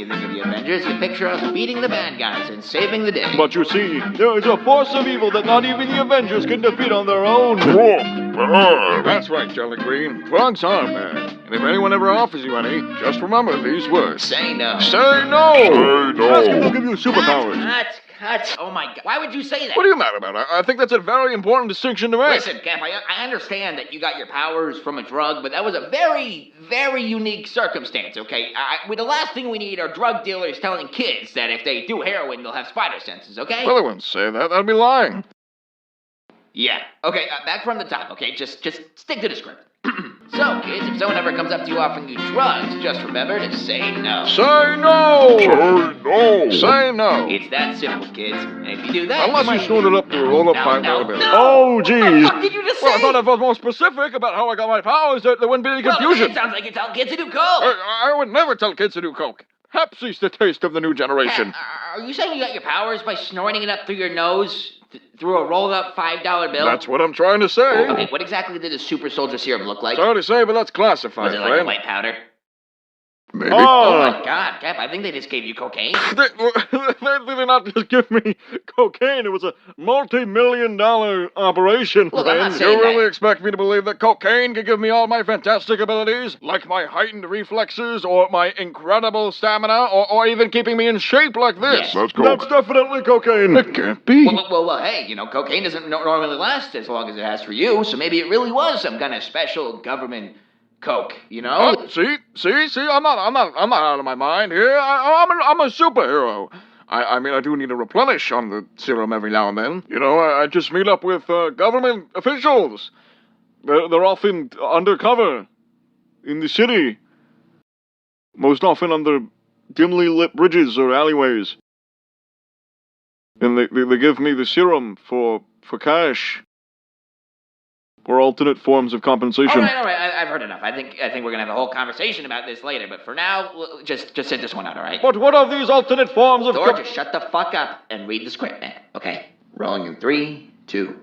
you think of the Avengers, you picture us beating the bad guys and saving the day. But you see, there is a force of evil that not even the Avengers can defeat on their own. That's right, Jelly Green. Drugs are bad. And if anyone ever offers you any, just remember these words. Say no. Say no! Say no. Ask if they'll give you superpowers. Cut. Oh my God. Why would you say that? What are you mad about? I think that's a very important distinction to make. Listen, Cap, I understand that you got your powers from a drug, but that was a very, very unique circumstance, okay? The last thing we need are drug dealers telling kids that if they do heroin, they'll have spider senses, okay? Well, I wouldn't say that. That'd be lying. Yeah. Okay, back from the top, okay? Just stick to the script. So, kids, if someone ever comes up to you offering you drugs, just remember to say no. Say no! Say no. Say no. It's that simple, kids. And if you do that... Unless you snorted up to a roll-up pipe No. Oh, geez. What the fuck did you just say? Well, I thought if I was more specific about how I got my powers, there wouldn't be any confusion. Well, it sounds like you're telling kids to do coke. I would never tell kids to do coke. Pepsi's the taste of the new generation. Are you saying you got your powers by snorting it up through your nose through a rolled-up $5 bill? That's what I'm trying to say. Okay, what exactly did the super soldier serum look like? Sorry to say, but that's classified, Was it like friend. a white powder? Maybe. Oh my God, Cap, I think they just gave you cocaine. They did not just give me cocaine. It was a multi-million-dollar operation, Look, I'm not friend. saying You really that- expect me to believe that cocaine could give me all my fantastic abilities? Like my heightened reflexes, or my incredible stamina, or even keeping me in shape like this? Yeah. That's coke. That's definitely cocaine. It can't be. Well, hey, cocaine doesn't normally last as long as it has for you, so maybe it really was some kind of special government coke, See, I'm not out of my mind here. I'm a superhero. I mean, I do need to replenish on the serum every now and then. I just meet up with government officials. They're often undercover in the city. Most often under dimly lit bridges or alleyways. And they give me the serum for cash. Or alternate forms of compensation. All right, I've heard enough. I think we're gonna have a whole conversation about this later, but for now, just sit this one out, all right? But what are these alternate forms of Thor, just shut the fuck up and read the script, man. Okay, rolling in 3, 2.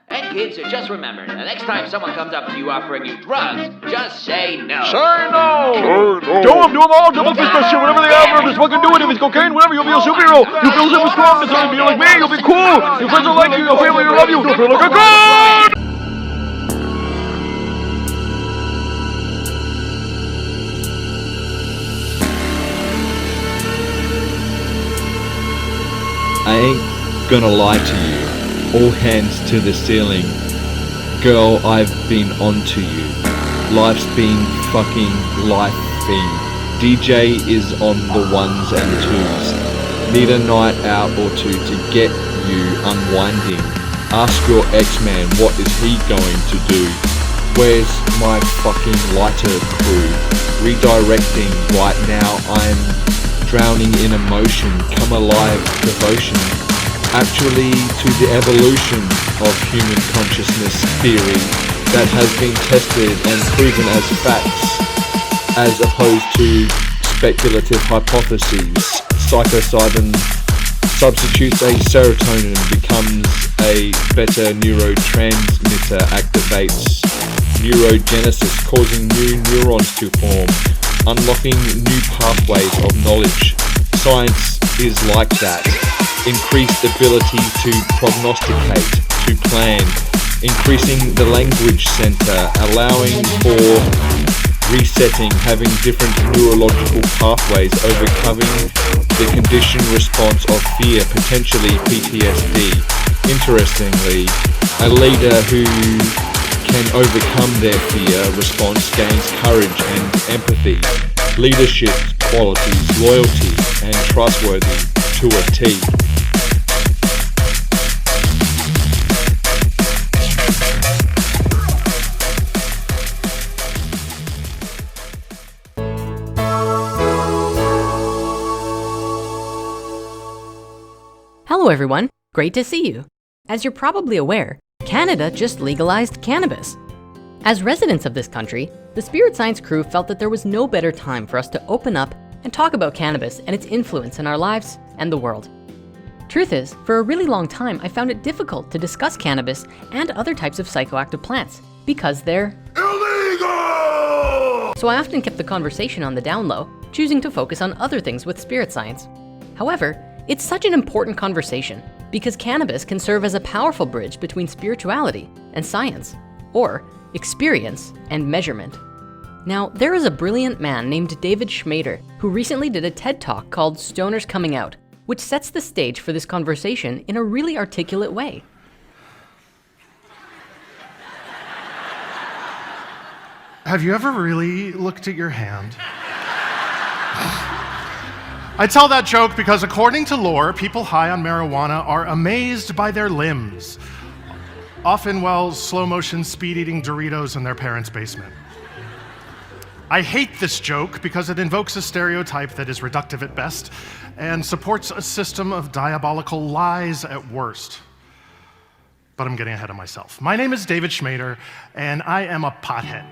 And kids, just remember, the next time someone comes up to you offering you drugs, just say no. Say no! Say no. Do them all, double fist that shit, whatever they have, just fucking do it. If it's cocaine, whatever, you'll be a superhero. You feel super strong, it's gonna be like me, you'll be cool. Your friends will like you, your family will love you, you'll feel like a god! I ain't gonna lie to you. All hands to the ceiling. Girl, I've been onto you. Life's been fucking life-ing. DJ is on the ones and twos. Need a night out or two to get you unwinding. Ask your ex-man what is he going to do. Where's my fucking lighter crew? Redirecting right now, I'm drowning in emotion, come alive devotion, actually to the evolution of human consciousness theory that has been tested and proven as facts, as opposed to speculative hypotheses. Psilocybin substitutes a serotonin, becomes a better neurotransmitter, activates neurogenesis, causing new neurons to form, unlocking new pathways of knowledge. Science is like that. Increased ability to prognosticate, to plan, increasing the language center, allowing for resetting, having different neurological pathways, overcoming the conditioned response of fear, potentially PTSD. Interestingly, a leader who can overcome their fear response gains courage and empathy, leadership qualities, loyalty, and trustworthy to a T. Hello everyone, great to see you. As you're probably aware, Canada just legalized cannabis. As residents of this country, the Spirit Science crew felt that there was no better time for us to open up and talk about cannabis and its influence in our lives and the world. Truth is, for a really long time, I found it difficult to discuss cannabis and other types of psychoactive plants because they're Illegal! So I often kept the conversation on the down low choosing to focus on other things with spirit science. However, it's such an important conversation because cannabis can serve as a powerful bridge between spirituality and science, or experience and measurement. Now, there is a brilliant man named David Schmader who recently did a TED Talk called Stoners Coming Out, which sets the stage for this conversation in a really articulate way. Have you ever really looked at your hand? I tell that joke because according to lore, people high on marijuana are amazed by their limbs, often while slow-motion speed-eating Doritos in their parents' basement. I hate this joke because it invokes a stereotype that is reductive at best and supports a system of diabolical lies at worst. But I'm getting ahead of myself. My name is David Schmader, and I am a pothead.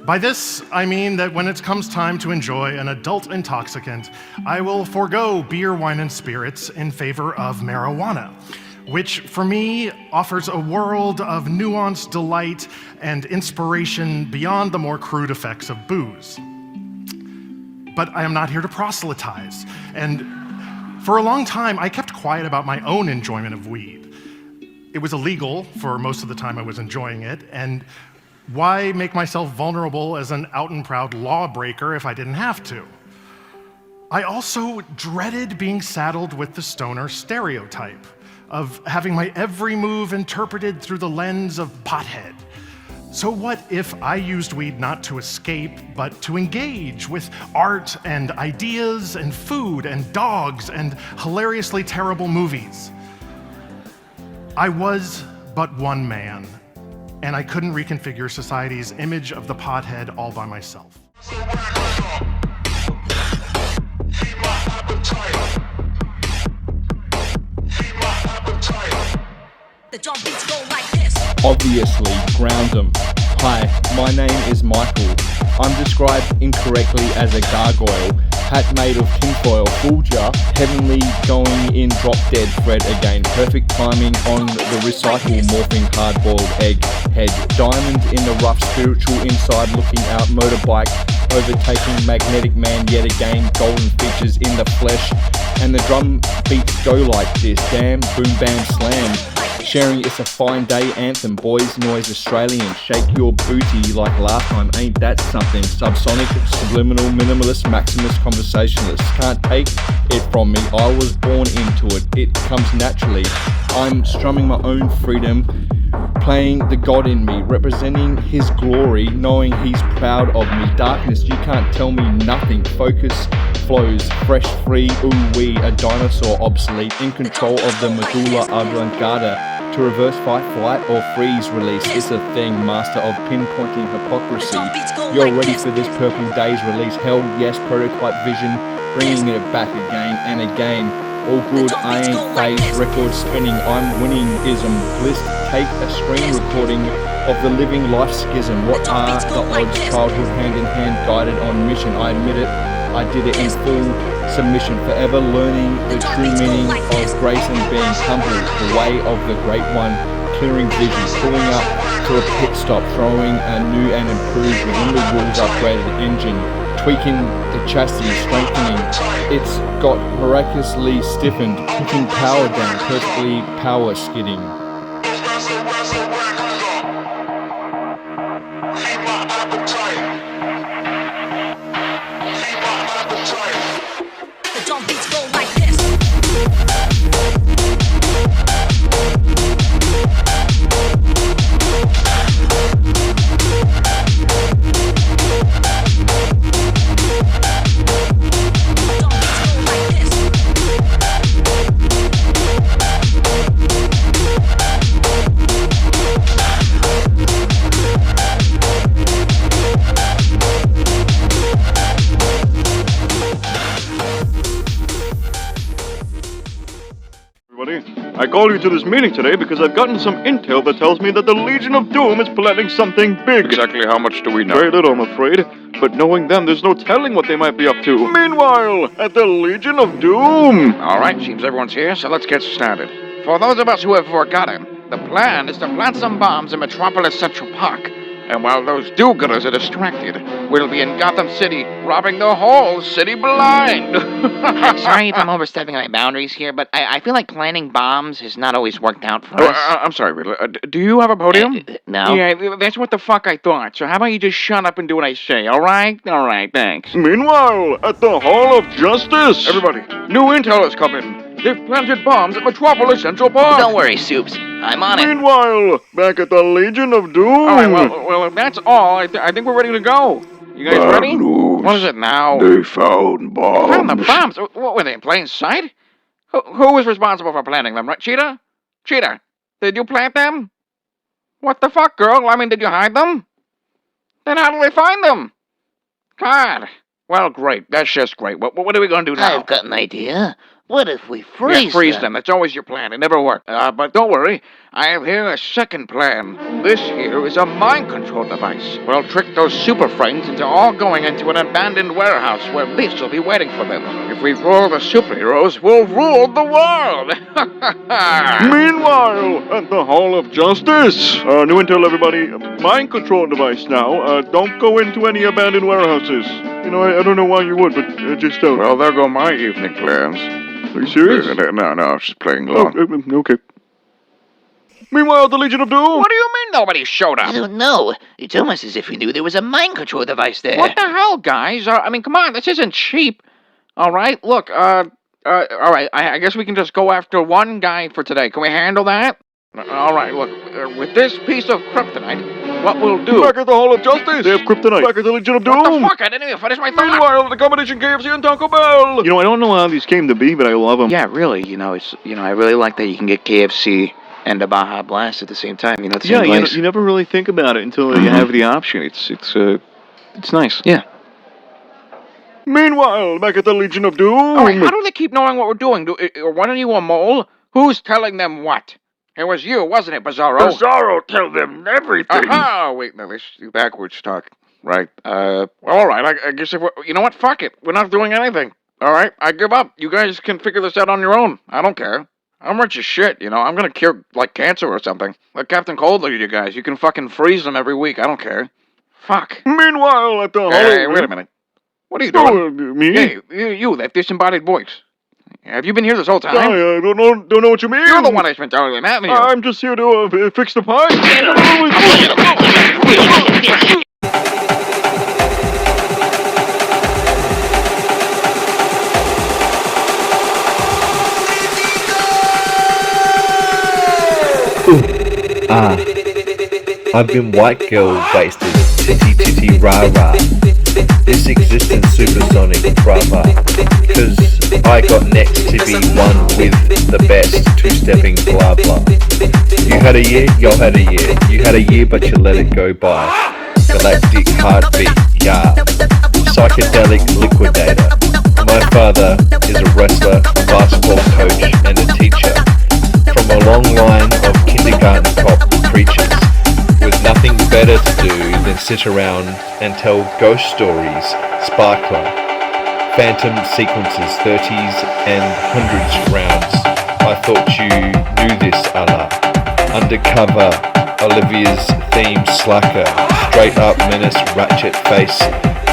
By this, I mean that when it comes time to enjoy an adult intoxicant, I will forego beer, wine, and spirits in favor of marijuana, which for me offers a world of nuanced delight and inspiration beyond the more crude effects of booze. But I am not here to proselytize, and for a long time, I kept quiet about my own enjoyment of weed. It was illegal for most of the time I was enjoying it, and why make myself vulnerable as an out and proud lawbreaker if I didn't have to? I also dreaded being saddled with the stoner stereotype of having my every move interpreted through the lens of pothead. So what if I used weed not to escape, but to engage with art and ideas and food and dogs and hilariously terrible movies? I was but one man, and I couldn't reconfigure society's image of the pothead all by myself. The drum beats go like this. Obviously, ground 'em. Hi, my name is Michael. I'm described incorrectly as a gargoyle. Hat made of tinfoil, fooled ya. Heavenly going in drop dead Fred again. Perfect timing on the recycle morphing hard-boiled egg head. Diamond in the rough spiritual inside looking out motorbike. Overtaking magnetic man yet again. Golden features in the flesh. And the drum beats go like this. Damn, boom bam slam. Sharing it's a fine day anthem, boys noise Australian, shake your booty like last time, ain't that something? Subsonic, subliminal, minimalist, maximus, conversationalist, can't take it from me, I was born into it, it comes naturally. I'm strumming my own freedom, playing the God in me, representing his glory, knowing he's proud of me. Darkness, you can't tell me nothing, focus flows, fresh, free, ooh-wee, a dinosaur obsolete, in control of the medulla oblongata. To reverse fight, flight, or freeze release, it's a thing, master of pinpointing hypocrisy. You're ready for this purple day's release, hell yes, prototype vision, bringing it back again and again. All good, I ain't phased, record spinning, I'm winning ism. Bliss, take a screen recording of the living life schism. What are the odds? Childhood hand in hand, guided on mission, I admit it. I did it in full submission, forever learning the true meaning of grace and being humble, the way of the great one, clearing vision, pulling up to a pit stop, throwing a new and improved within the rules upgraded engine, tweaking the chassis, strengthening, it's got miraculously stiffened, putting power down, perfectly power skidding. The drum beats go like this. I called you to this meeting today because I've gotten some intel that tells me that the Legion of Doom is planning something big. Exactly how much do we know? Very little, I'm afraid. But knowing them, there's no telling what they might be up to. Meanwhile, at the Legion of Doom... All right, seems everyone's here, so let's get started. For those of us who have forgotten, the plan is to plant some bombs in Metropolis Central Park. And while those do-gooders are distracted, we'll be in Gotham City, robbing the whole city blind. Sorry if I'm overstepping my boundaries here, but I feel like planting bombs has not always worked out for Oh, us. I'm sorry, Riddler. Do you have a podium? No. Yeah, that's what the fuck I thought. So how about you just shut up and do what I say, all right? All right, thanks. Meanwhile, at the Hall of Justice. Everybody, new intel has come in. They've planted bombs at Metropolis Central Park. Don't worry, Soups. I'm on it. Meanwhile, back at the Legion of Doom. All right, well, if that's all, I think we're ready to go. You guys Bad ready? news. What is it now? They found bombs. Found the bombs? What were they, in plain sight? Who was responsible for planting them, right? Cheetah? Cheetah, did you plant them? What the fuck, girl? I mean, did you hide them? Then how did they find them? God. Well, great. That's just great. What are we going to do now? I've got an idea. What if we Yeah, freeze them. That's always your plan. It never worked. But don't worry. I have here a second plan. This here is a mind control device. We'll trick those super friends into all going into an abandoned warehouse where Beast will be waiting for them. If we rule the superheroes, we'll rule the world. Meanwhile, at the Hall of Justice. New intel, everybody. Mind control device now. Don't go into any abandoned warehouses. You know, I don't know why you would, but just don't. Well, there go my evening plans. Are you serious? No, I was just playing Oh, along. okay. Meanwhile, the Legion of Doom. What do you mean nobody showed I up? don't know. It's almost as if we knew there was a mind control device there. What the hell, guys? I mean, come on, this isn't cheap. All right, look, all right, I guess we can just go after one guy for today. Can we handle that? All right, look, with this piece of kryptonite, what we'll do... Back at the Hall of Justice. They have kryptonite. Back at the Legion of Doom. What the fuck? I didn't even finish my thought. Meanwhile, the combination KFC and Taco Bell. You know, I don't know how these came to be, but I love them. Yeah, really. I really like that you can get KFC and a Baja Blast at the same time. You know, at the same place. You never really think about it until you have the option. It's nice. Yeah. Meanwhile, back at the Legion of Doom. All right, how do they keep knowing what we're doing? One of you a mole? Who's telling them what? It was you, wasn't it, Bizarro? Bizarro tell them everything. Aha! Wait, no, this is backwards talk. Right. All right, I guess if we're... You know what? Fuck it. We're not doing anything. All right, I give up. You guys can figure this out on your own. I don't care. I'm rich as shit, you know. I'm gonna cure, like, cancer or something. Like Captain Cold lead you guys. You can fucking freeze them every week. I don't care. Fuck. Meanwhile, at the Hey, wait a minute. What are you doing? Me? Hey, you, that disembodied voice. Have you been here this whole time? I don't know what you mean. You're the one I spent telling them, haven't you? I'm just here to fix the pipe. I've been white girl wasted, titty rah rah. This existence supersonic brava. Cause I got next to be one with the best two-stepping blah blah. You had a year, y'all had a year. You had a year but you let it go by. Galactic heartbeat, yeah. Psychedelic liquidator. My father is a wrestler, basketball coach and a teacher. From a long line of kindergarten cop preachers, with nothing better to do than sit around and tell ghost stories, sparkler, phantom sequences, 30s and 100s rounds. I thought you knew this, Allah. Undercover, Olivia's theme slacker, straight up menace, ratchet face,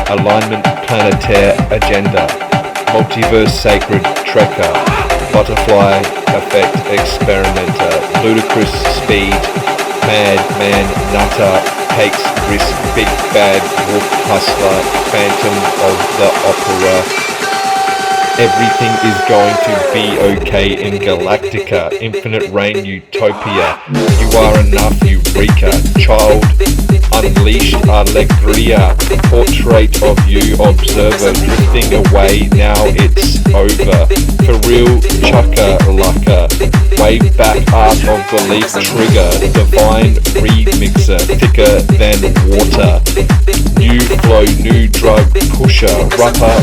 alignment, planetaire agenda, multiverse sacred trekker, butterfly effect experimenter, ludicrous speed, madman nutter, takes risk, big bad wolf hustler, phantom of the opera. Everything is going to be okay in Galactica, infinite rain utopia. You are enough, Eureka, child, unleashed alegria, portrait of you, observer, drifting away, now it's over. For real, chukka-lucka, wave back art of belief trigger, divine remixer, thicker than water. New flow, new drug pusher, rapper,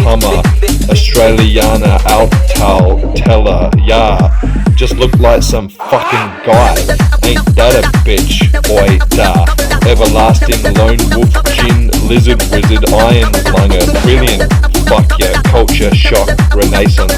pummer, Australiana, Altal, teller, yeah. Just look like some fucking guy. Ain't that a bitch, oi da. Everlasting lone wolf, gin, lizard, wizard, iron lunger, brilliant. Fuck yeah, culture shock, renaissance.